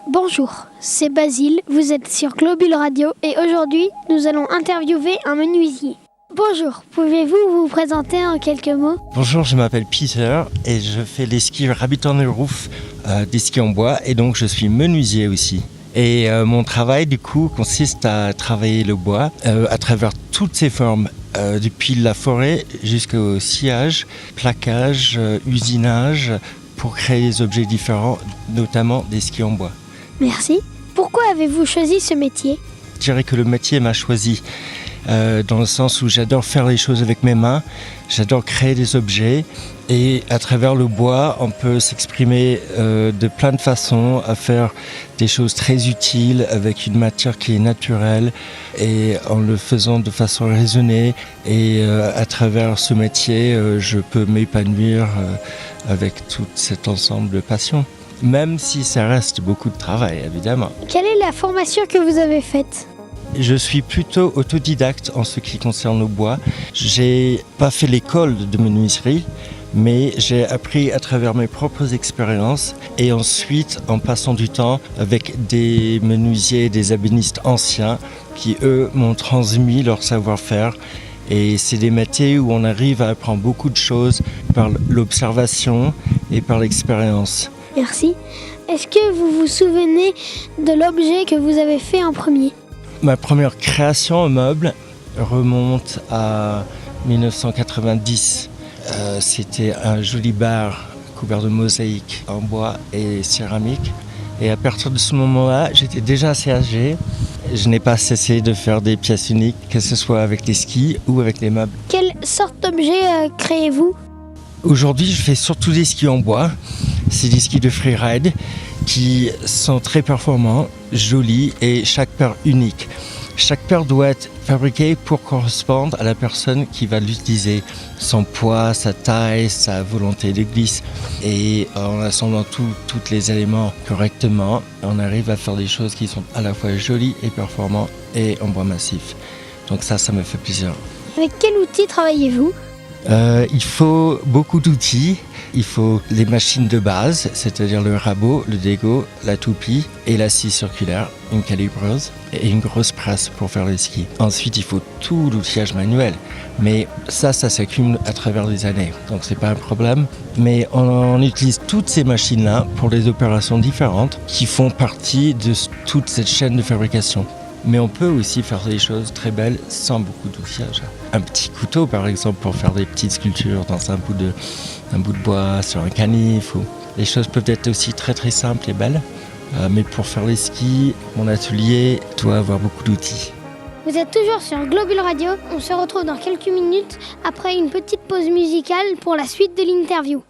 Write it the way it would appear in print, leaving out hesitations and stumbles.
Bonjour, c'est Basile, vous êtes sur Globule Radio et aujourd'hui nous allons interviewer un menuisier. Bonjour, pouvez-vous vous présenter en quelques mots ? Bonjour, je m'appelle Peter et je fais les skis Rabbit on the Roof, des skis en bois, et donc je suis menuisier aussi. Et mon travail du coup consiste à travailler le bois à travers toutes ses formes, depuis la forêt jusqu'au sciage, plaquage, usinage, pour créer des objets différents, notamment des skis en bois. Merci. Pourquoi avez-vous choisi ce métier ? Je dirais que le métier m'a choisi dans le sens où j'adore faire les choses avec mes mains, j'adore créer des objets et à travers le bois on peut s'exprimer de plein de façons, à faire des choses très utiles avec une matière qui est naturelle et en le faisant de façon raisonnée, et à travers ce métier je peux m'épanouir avec tout cet ensemble de passions. Même si ça reste beaucoup de travail, évidemment. Quelle est la formation que vous avez faite ? Je suis plutôt autodidacte en ce qui concerne le bois. J'ai pas fait l'école de menuiserie, mais j'ai appris à travers mes propres expériences et ensuite en passant du temps avec des menuisiers et des ébénistes anciens qui, eux, m'ont transmis leur savoir-faire. Et c'est des métiers où on arrive à apprendre beaucoup de choses par l'observation et par l'expérience. Merci. Est-ce que vous vous souvenez de l'objet que vous avez fait en premier ? Ma première création en meuble remonte à 1990. C'était un joli bar couvert de mosaïques en bois et céramique. Et à partir de ce moment-là, j'étais déjà assez âgé. Je n'ai pas cessé de faire des pièces uniques, que ce soit avec les skis ou avec les meubles. Quelle sorte d'objet créez-vous ? Aujourd'hui, je fais surtout des skis en bois. C'est des skis de freeride qui sont très performants, jolis et chaque paire unique. Chaque paire doit être fabriquée pour correspondre à la personne qui va l'utiliser. Son poids, sa taille, sa volonté de glisse. Et en assemblant tous les éléments correctement, on arrive à faire des choses qui sont à la fois jolies et performantes et en bois massif. Donc ça me fait plaisir. Avec quel outil travaillez-vous ? Il faut beaucoup d'outils. Il faut les machines de base, c'est-à-dire le rabot, le dégot, la toupie et la scie circulaire, une calibreuse et une grosse presse pour faire les skis. Ensuite, il faut tout l'outillage manuel. Mais ça s'accumule à travers les années, donc c'est pas un problème. Mais on utilise toutes ces machines-là pour des opérations différentes qui font partie de toute cette chaîne de fabrication. Mais on peut aussi faire des choses très belles sans beaucoup d'outillage. Un petit couteau, par exemple, pour faire des petites sculptures dans un bout de bois, sur un canif. Les choses peuvent être aussi très très simples et belles. Mais pour faire les skis, mon atelier doit avoir beaucoup d'outils. Vous êtes toujours sur Globule Radio. On se retrouve dans quelques minutes après une petite pause musicale pour la suite de l'interview.